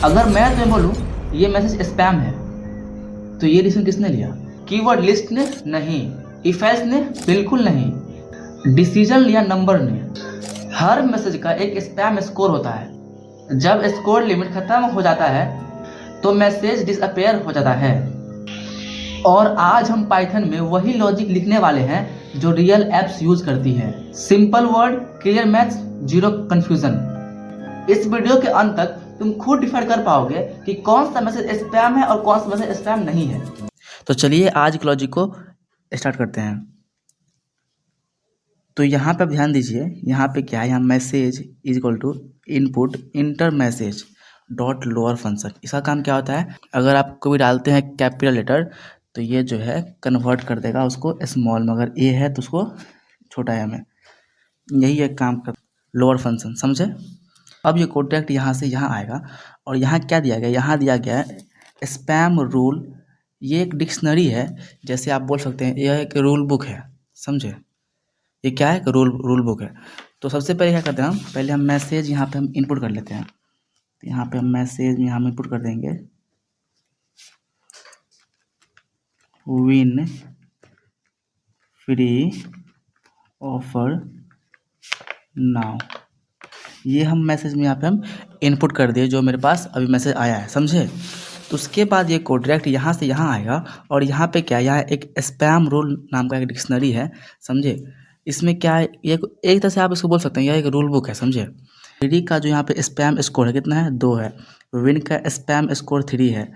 अगर मैं तुम्हें बोलूँ ये मैसेज स्पैम है, तो ये डिसीजन किसने लिया? कीवर्ड लिस्ट ने? नहीं। इफ एल्स ने? बिल्कुल नहीं। डिसीजन लिया नंबर ने। हर मैसेज का एक स्पैम स्कोर होता है। जब स्कोर लिमिट खत्म हो जाता है तो मैसेज डिसअपेयर हो जाता है। और आज हम पाइथन में वही लॉजिक लिखने वाले हैं जो रियल एप्स यूज करती हैं। Simple word, clear maths, zero confusion. इस वीडियो के अंत तक तुम खुद डिफाइन कर पाओगे कि कौन सा मैसेज स्पैम है और कौन सा मैसेज स्पैम नहीं है। तो चलिए आज के लॉजिक को स्टार्ट करते हैं। तो यहाँ पे आप ध्यान दीजिए, यहाँ पे क्या है, यहाँ message is equal to input enter message dot lower function. इसका काम क्या होता है, अगर आप कोई डालते हैं कैपिटल लेटर तो ये जो है कन्वर्ट कर देगा उसको स्मॉल में, अगर ए है तो उसको छोटा एम है। यही एक काम कर लोअर फंक्शन, समझे। अब ये कोड डायरेक्ट यहाँ से यहाँ आएगा और यहाँ क्या दिया गया, यहाँ दिया गया है स्पैम रूल। ये एक डिक्शनरी है, जैसे आप बोल सकते हैं यह एक रूल बुक है, समझे। ये क्या है, रूल बुक है। तो सबसे पहले क्या करते हैं हम, पहले हम मैसेज यहाँ पे हम इनपुट कर लेते हैं। तो यहाँ पे हम मैसेज में हम इनपुट कर देंगे विन फ्री ऑफर नाउ। ये हम मैसेज में यहाँ पे हम इनपुट कर दिए जो मेरे पास अभी मैसेज आया है, समझे। तो उसके बाद ये कोड डायरेक्ट यहाँ से यहाँ आएगा और यहाँ पे क्या है, यहाँ एक स्पैम रूल नाम का एक डिक्शनरी है, समझे। इसमें क्या है, ये एक तरह से आप इसको बोल सकते हैं यह एक रूल बुक है, समझे। फ्री का जो यहाँ पे स्पैम स्कोर है कितना है, 2 है। विन का स्पैम स्कोर 3 है।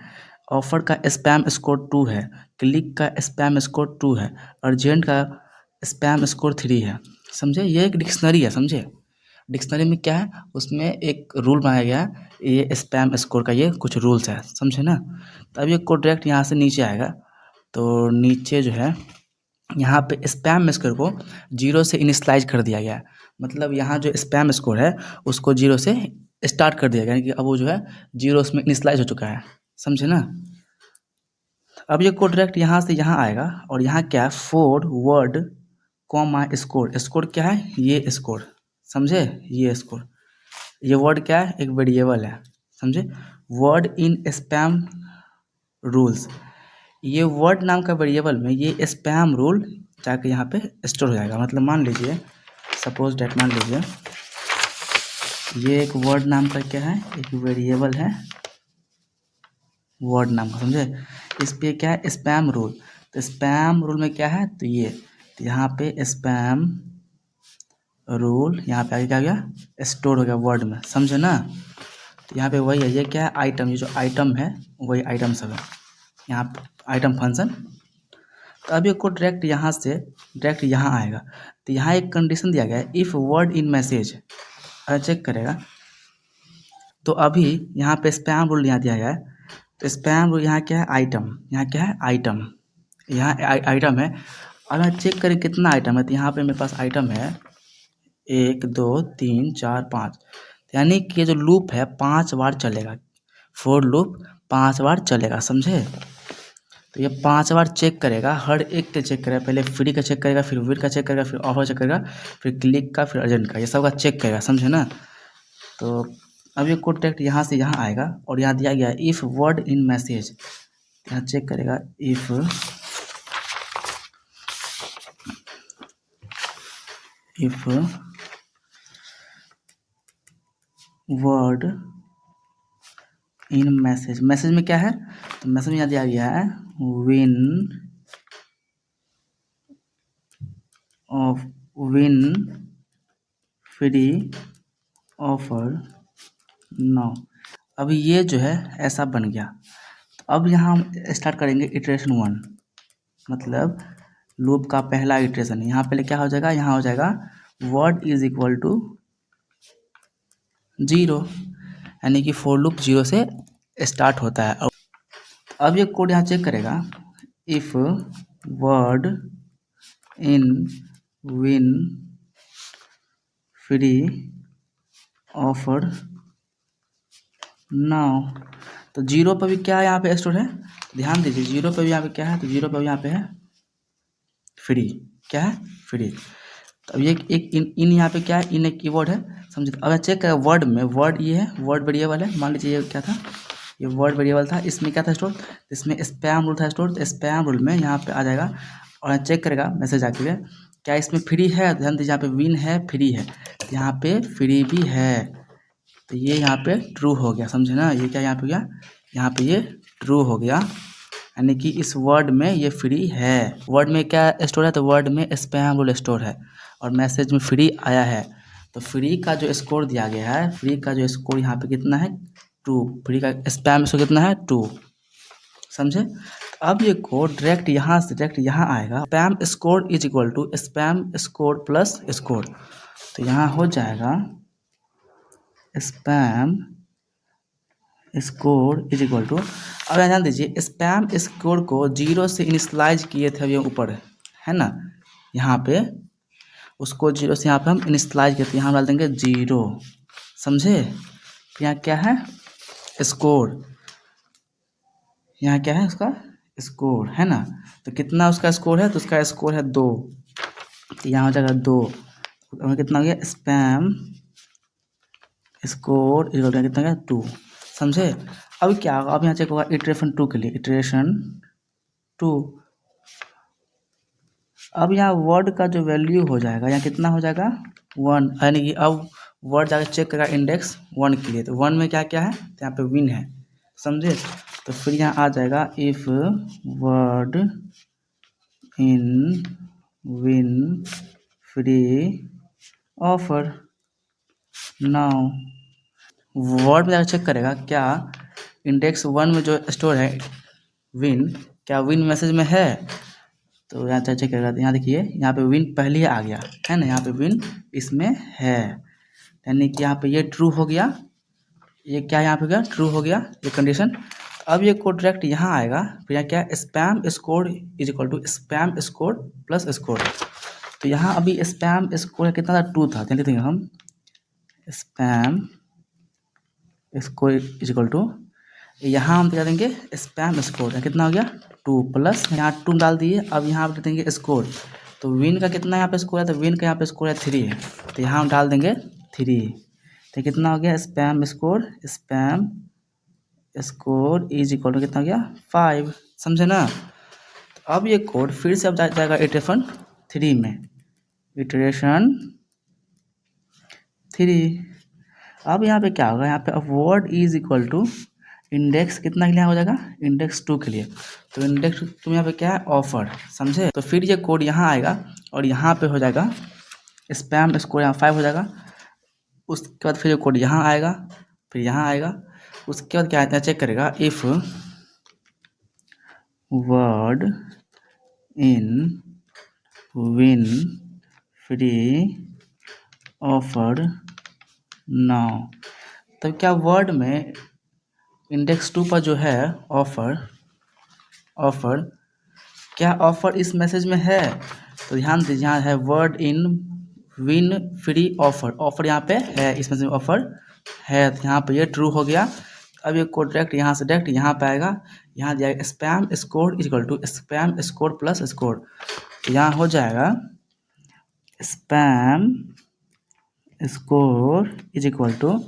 ऑफर का स्पैम स्कोर 2 है। क्लिक का स्पैम स्कोर 2 है। अर्जेंट का स्पैम स्कोर 3 है, समझे। ये एक डिक्शनरी है, समझे। डिक्शनरी में क्या है, उसमें एक रूल बनाया गया है, ये स्पैम स्कोर का ये कुछ रूल्स है, समझे ना। तो अब ये कोड डायरेक्ट यहाँ से नीचे आएगा। तो नीचे जो है यहाँ पे स्पैम स्कोर को 0 से इनिशलाइज कर दिया गया है। मतलब यहाँ जो स्पैम स्कोर है उसको 0 से स्टार्ट कर दिया गया, यानी कि अब वो जो है 0 उसमें इनिशलाइज हो चुका है, समझे ना। अब ये कोड डायरेक्ट यहाँ से यहाँ आएगा और यहाँ क्या है, for word comma score. Score क्या है, ये स्कोर, समझे। ये स्कोर, ये वर्ड क्या है, एक वेरिएबल है, समझे। वर्ड इन स्पैम रूल्स, ये वर्ड नाम का वेरिएबल में ये स्पैम रूल जाके यहाँ पे स्टोर हो जाएगा। मतलब मान लीजिए, सपोज डेट, मान लीजिए ये एक वर्ड नाम का क्या है, एक वेरिएबल है वर्ड नाम का, समझे। इस पे क्या है, स्पैम रूल। तो स्पैम रूल में क्या है, तो ये, तो यहाँ पे स्पैम रूल यहाँ पे आगे क्या हो गया, स्टोर हो गया वर्ड में, समझे ना। तो यहाँ पे वही है, ये क्या है, आइटम, ये जो आइटम है वही आइटम सब है, यहाँ आइटम फंक्शन। तो अब ये कोड डायरेक्ट यहाँ से डायरेक्ट यहाँ आएगा। तो यहाँ एक कंडीशन दिया गया है, इफ़ वर्ड इन मैसेज, अगर चेक करेगा तो अभी यहाँ पे स्पैम रूल यहाँ दिया गया है। तो स्पैम रूल यहाँ क्या है, आइटम, यहाँ क्या है, आइटम, यहाँ आइटम है। अगर चेक करें कितना आइटम है, तो यहाँ पे मेरे पास आइटम है 1 2 3 4 5, यानी कि ये जो लूप है 5 बार चलेगा, फॉर लूप 5 बार चलेगा, समझे। तो ये 5 बार चेक करेगा, हर एक के चेक करेगा। पहले फ्री का चेक करेगा, फिर विन का चेक करेगा, फिर ऑफर चेक करेगा, फिर क्लिक का, फिर अर्जेंट का, ये सब का चेक करेगा, समझे ना। तो अब ये कोड डायरेक्ट यहाँ से यहाँ आएगा और यहाँ दिया गया इफ़ वर्ड इन मैसेज, यहाँ चेक करेगा if word in message. Message में क्या है, तो मैसेज में यहाँ दिया गया है विन फ्री ऑफर नाउ। अभी ये जो है ऐसा बन गया। तो अब यहाँ हम स्टार्ट करेंगे इटरेशन 1, मतलब लूप का पहला इटरेशन। यहाँ पहले क्या हो जाएगा, यहाँ हो जाएगा वर्ड इज इक्वल टू 0, यानी कि फॉर लूप 0 से स्टार्ट होता है। अब ये कोड यहाँ चेक करेगा, if word in win free offer now. तो 0 पर भी क्या है, यहाँ पे स्टोर है, ध्यान दीजिए 0 पर भी यहाँ पे क्या है, तो 0 पर भी यहाँ पे है फ्री, क्या है, फ्री। तो अब ये एक इन यहाँ पे क्या है, इन एक कीवर्ड है, समझे। अब चेक करें वर्ड में, वर्ड ये है, वर्ड वेरिएबल है, मान लीजिए ये क्या था, ये वर्ड वेरिएबल था, इसमें क्या था स्टोर, इसमें स्पैम रूल था स्टोर, तो स्पैम रूल में यहाँ पे आ जाएगा और चेक करेगा मैसेज आके क्या इसमें फ्री है, ध्यान दीजिए यहाँ पे विन है, फ्री है, तो यहाँ पे फ्री भी है, तो ये यहाँ पे ट्रू हो गया, समझे ना। ये क्या यहाँ पे गया, यहाँ पे ये ट्रू हो गया, यानी कि इस वर्ड में ये फ्री है। वर्ड में क्या स्टोर है, तो वर्ड में स्पैम रूल स्टोर है और मैसेज में फ्री आया है, तो फ्री का जो स्कोर दिया गया है, फ्री का जो स्कोर यहाँ पे कितना है, 2। फ्री का स्पैम स्कोर कितना है, 2, समझे। अब ये कोड डायरेक्ट यहाँ से डायरेक्ट यहाँ आएगा, spam score is equal to spam score plus score, तो यहाँ हो जाएगा spam score is equal to, अब ध्यान दीजिए स्पैम स्कोर को 0 से इनिशलाइज किए थे, अभी ऊपर है ना, यहाँ पे उसको 0 से यहाँ पे हम इनिशलाइज किए थे, यहाँ डाल देंगे 0, समझे। यहाँ क्या है, स्कोर, यहाँ क्या है उसका स्कोर, है ना, तो कितना उसका स्कोर है, तो उसका स्कोर है 2, तो यहाँ हो जाएगा 2, हमें कितना हो गया, स्पैम स्कोर इक्वल टू कितना गया, 2, समझे। अब क्या होगा, अब यहाँ चेक होगा इटरेशन 2 के लिए, इटरेशन 2, अब यहाँ वर्ड का जो वैल्यू हो जाएगा, यहाँ कितना हो जाएगा 1, यानी कि अब वर्ड जाकर चेक करेगा इंडेक्स 1 के लिए, तो 1 में क्या क्या है, तो यहाँ पे विन है, समझे। तो फिर यहाँ आ जाएगा if word in win free offer now, word में जाकर चेक करेगा क्या इंडेक्स 1 में जो स्टोर है विन, क्या विन मैसेज में है, तो यहाँ चेक करेगा, यहाँ देखिए यहाँ पे विन पहले ही आ गया है ना, यहाँ पे विन इसमें है, यानी कि यहाँ पे ये ट्रू हो गया, ये क्या यहाँ पे गया, ट्रू हो गया ये कंडीशन। अब ये कोड डायरेक्ट यहाँ आएगा, फिर यहाँ क्या spam score is equal to spam score plus score, तो यहाँ अभी स्पैम स्कोर कितना था, 2 था, देखते हैं हम spam score is equal to, यहाँ हम क्या देंगे स्पैम स्कोर कितना हो गया 2 प्लस यहाँ 2 डाल दिए, अब यहाँ पे देंगे स्कोर, तो विन का कितना यहाँ पे स्कोर है, तो विन का यहाँ पे स्कोर है 3, तो यहाँ हम डाल देंगे 3, तो कितना हो गया spam score is equal to कितना हो गया 5, समझे ना। तो अब ये कोड फिर से अब जाएगा इटरेशन 3 में, इटरेशन 3, अब यहाँ पे क्या होगा, यहाँ पे अब word is equal to index कितना के लिए हो जाएगा, इंडेक्स 2 के लिए, तो इंडेक्स 2 में यहाँ पे क्या है ऑफर, समझे। तो फिर ये कोड यहाँ आएगा और यहाँ पे हो जाएगा स्पैम स्कोर, यहाँ 5 हो जाएगा, उसके बाद फिर ये कोड यहाँ आएगा, फिर यहाँ आएगा, उसके बाद क्या आता है चेक करेगा if word in win free offer now, तब क्या वर्ड में इंडेक्स 2 पर जो है ऑफर क्या ऑफर इस मैसेज में है, तो ध्यान दीजिए यहाँ है word in win free offer यहाँ पे है, इस मैसेज में ऑफर है, तो यहाँ पे ये ट्रू हो गया। अब ये कोड डायरेक्ट यहाँ से डायरेक्ट यहाँ पे आएगा, यहाँ दिया spam score is equal to spam score plus score, तो यहाँ हो जाएगा spam score is equal to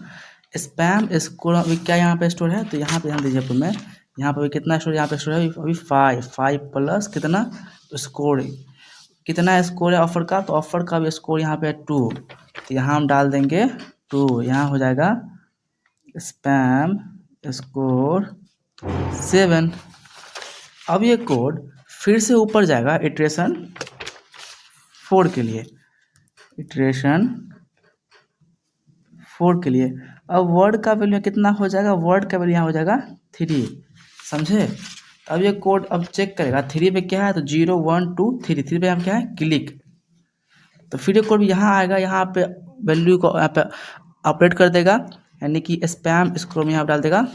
spam score, अभी क्या यहाँ पे स्टोर है, तो यहाँ पे ध्यान दीजिए आपको मैं, यहाँ पे कितना स्टोर, यहाँ पे स्टोर है अभी 5 प्लस कितना, तो स्कोर कितना स्कोर है ऑफर का, तो ऑफर का भी स्कोर यहाँ पे 2, तो यहाँ हम डाल देंगे 2, यहाँ हो जाएगा स्पैम स्कोर 7। अब ये कोड फिर से ऊपर जाएगा इटरेशन 4 के लिए, इटरेशन 4 के लिए, अब वर्ड का वैल्यू कितना हो जाएगा, वर्ड का वैल्यू यहाँ हो जाएगा 3, समझे। अब ये कोड अब चेक करेगा 3 पे क्या है, तो 0 1 2 3 पे हम क्या है क्लिक, तो फिर ये कोड यहाँ आएगा, यहाँ पे वैल्यू को यहाँ पे अपडेट कर देगा, यानी कि स्पैम स्कोर में यहाँ डाल देगा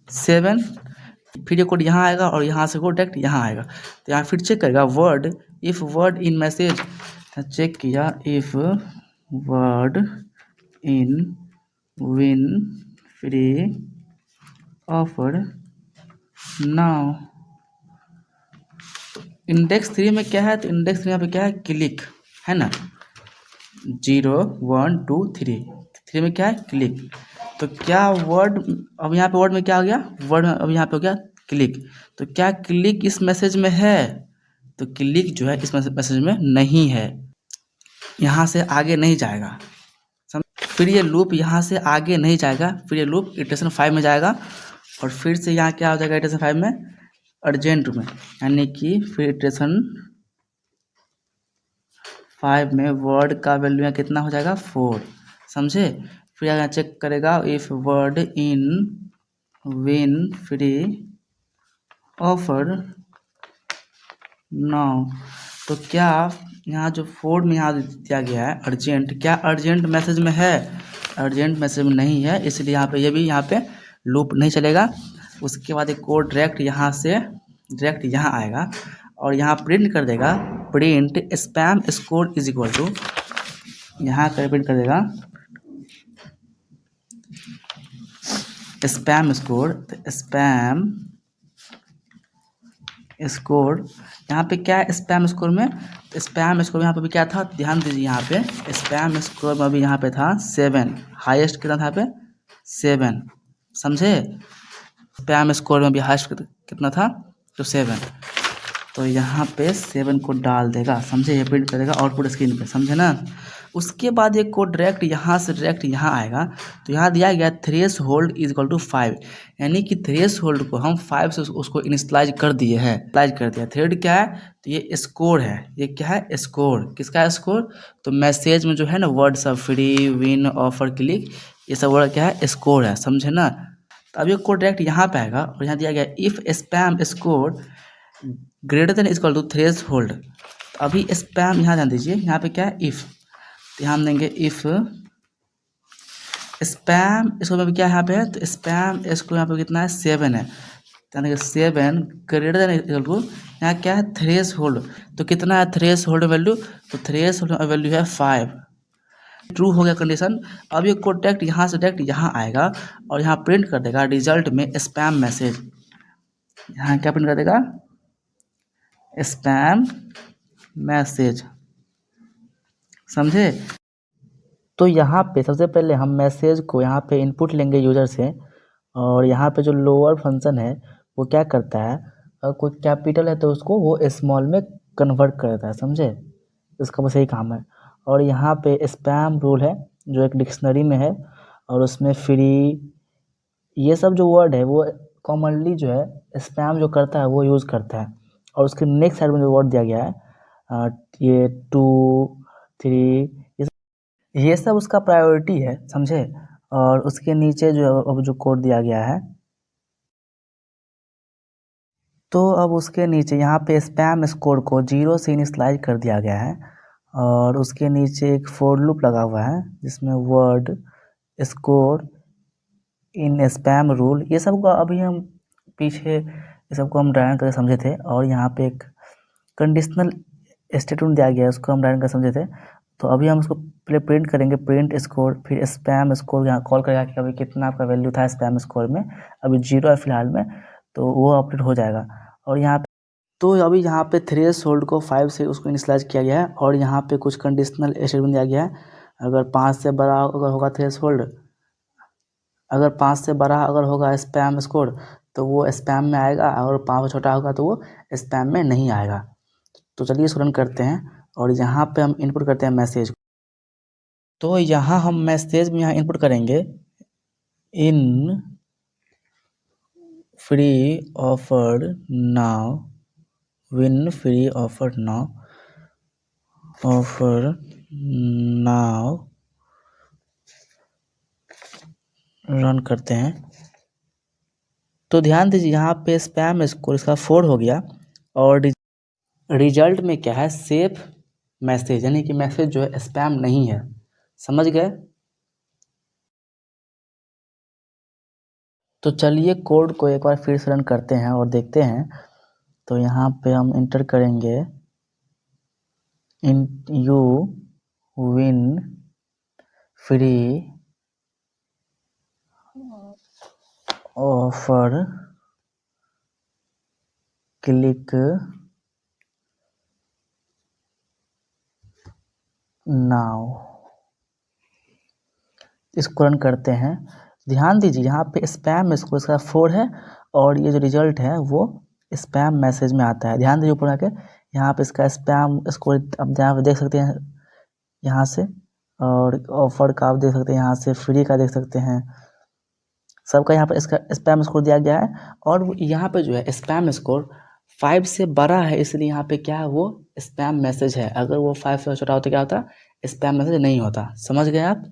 7, फिर ये कोड यहाँ आएगा और यहाँ से कोड डायरेक्ट यहाँ आएगा, तो यहाँ फिर चेक करेगा word if word in message, check किया if word in win free offer now, index 3 में क्या है, तो इंडेक्स 3 यहाँ पे क्या है क्लिक, है ना, 0 1 2 3, 3 में क्या है क्लिक। तो क्या वर्ड, अब यहाँ पे वर्ड में क्या हो गया, वर्ड अब यहाँ पे हो गया क्लिक। तो क्या क्लिक इस मैसेज में है, तो क्लिक जो है इस मैसेज में नहीं है, यहाँ से आगे नहीं जाएगा। फिर ये लूप यहाँ से आगे नहीं जाएगा, फिर ये लूप इटरेशन 5 में जाएगा और फिर से यहाँ क्या हो जाएगा इटरेशन 5 में अर्जेंट में, यानी कि फिर इटरेशन 5 में वर्ड का वैल्यू यहाँ कितना हो जाएगा 4, समझे। फिर यहाँ चेक करेगा if word in win free offer now. तो क्या यहाँ जो 4 में यहाँ दिया गया है अर्जेंट, क्या अर्जेंट मैसेज में है, अर्जेंट मैसेज में नहीं है, इसलिए यहाँ पे ये भी यहाँ पे लूप नहीं चलेगा। उसके बाद एक कोड डायरेक्ट यहाँ से डायरेक्ट यहाँ आएगा और यहाँ प्रिंट कर देगा, print spam score is equal to, यहाँ कर प्रिंट कर देगा स्पैम स्कोर, तो स्पैम स्कोर यहाँ पे क्या है स्पैम स्कोर में, तो स्पैम स्कोर यहाँ पे भी क्या था, ध्यान दीजिए यहाँ पे स्पैम स्कोर में अभी यहाँ पे था 7, हाईएस्ट कितना था यहाँ पे 7, समझे। स्पैम स्कोर में भी हाईएस्ट कितना था, तो 7, तो यहाँ पे 7 को डाल देगा, समझे, ये प्रिंट करेगा आउटपुट स्क्रीन पे, समझे ना। उसके बाद एक कोड डायरेक्ट यहाँ से डायरेक्ट यहाँ आएगा, तो यहाँ दिया गया threshold is equal to 5, यानी कि थ्रेश होल्ड को हम 5 से उसको इनिशलाइज कर दिए हैं, इनिशलाइज कर दिया। थ्रेड क्या है, तो ये स्कोर है, ये क्या है स्कोर, किसका है स्कोर, तो मैसेज में जो है ना वर्ड सब फ्री विन ऑफर क्लिक ये सब वर्ड क्या है स्कोर है, समझे ना। तो अब ये कोड डायरेक्ट यहाँ पे आएगा और यहाँ दिया गया if spam score greater than equal to threshold. अभी स्पैम यहाँ ध्यान दीजिए, यहाँ पे क्या है इफ, ध्यान देंगे इफ स्पैम इसको में क्या है यहाँ पे है, तो स्पैम इसको यहाँ पे कितना है 7 है, ध्यान देंगे 7 ग्रेटर देन इक्वल टू, यहाँ क्या है थ्रेश होल्ड, तो कितना है थ्रेश होल्ड वैल्यू, तो थ्रेश होल्ड वैल्यू है 5, ट्रू हो गया कंडीशन। अब ये कोड डायरेक्ट यहाँ से डायरेक्ट यहाँ आएगा और यहाँ प्रिंट कर देगा रिजल्ट में स्पैम मैसेज, यहाँ क्या प्रिंट कर देगा स्पैम मैसेज, समझे। तो यहाँ पे सबसे पहले हम मैसेज को यहाँ पे इनपुट लेंगे यूज़र से, और यहाँ पे जो लोअर फंक्शन है वो क्या करता है, अगर कोई कैपिटल है तो उसको वो स्मॉल में कन्वर्ट कर देता है, समझे, इसका बस यही काम है। और यहाँ पे स्पैम रूल है जो एक डिक्शनरी में है, और उसमें फ्री ये सब जो वर्ड है वो कॉमनली जो है स्पैम जो करता है वो यूज़ करता है। और उसके नेक्स्ट साइड में जो वर्ड दिया गया है ये 2 3 ये सब उसका प्रायोरिटी है, समझे। और उसके नीचे जो अब जो कोड दिया गया है, तो अब उसके नीचे यहाँ पे स्पैम स्कोर को 0 से इनिशियलाइज कर दिया गया है, और उसके नीचे एक फॉर लूप लगा हुआ है जिसमें word score in spam rule, ये सब को अभी हम पीछे ये सबको हम ड्राइंग करके समझे थे। और यहाँ पे एक कंडीशनल स्टेटमेंट दिया गया है उसको हम ड्राइंग कर समझे थे। तो अभी हम उसको पहले प्रिंट करेंगे प्रिंट स्कोर, फिर स्पैम स्कोर यहाँ कॉल करेगा कि अभी कितना आपका वैल्यू था स्पैम स्कोर में, अभी 0 है फिलहाल में, तो वो अपडेट हो जाएगा। और यहाँ पे तो अभी यहाँ पे थ्रेश होल्ड को 5 से उसको इनिशियलाइज किया गया है, और यहाँ पे कुछ कंडीशनल स्टेटमेंट दिया गया है, अगर 5 से बड़ा अगर होगा थ्रेश होल्ड, अगर 5 से बड़ा अगर होगा स्पैम स्कोर तो वो स्पैम में आएगा, अगर 5 से छोटा होगा तो वो स्पैम में नहीं आएगा। तो चलिए इसको रन करते हैं और यहाँ पे हम इनपुट करते हैं मैसेज। तो यहाँ हम मैसेज में यहाँ इनपुट करेंगे in free offer now, win free offer now, offer now, run करते हैं। तो ध्यान दीजिए यहाँ पे स्पैम स्कोर इसका 4 हो गया, और रिजल्ट में क्या है सेफ मैसेज, यानी कि मैसेज जो है स्पैम नहीं है, समझ गए। तो चलिए कोड को एक बार फिर से रन करते हैं और देखते हैं। तो यहाँ पे हम इंटर करेंगे in you win free offer click now इसको रन करते हैं। ध्यान दीजिए यहाँ पे स्पैम स्कोर इसका 4 है और ये जो रिजल्ट है वो स्पैम मैसेज में आता है। ध्यान दीजिए ऊपर आके यहाँ पे इसका स्पैम स्कोर आप यहाँ पे देख सकते हैं यहाँ से, और ऑफर का आप देख सकते हैं यहाँ से, फ्री का देख सकते हैं, सबका यहाँ पर इसका स्पैम स्कोर दिया गया है। और यहाँ पे जो है स्पैम स्कोर 5 से बड़ा है, इसलिए यहाँ पे क्या है वो स्पैम मैसेज है। अगर वो 5 से छोटा होता क्या होता, स्पैम मैसेज नहीं होता। समझ गए आप?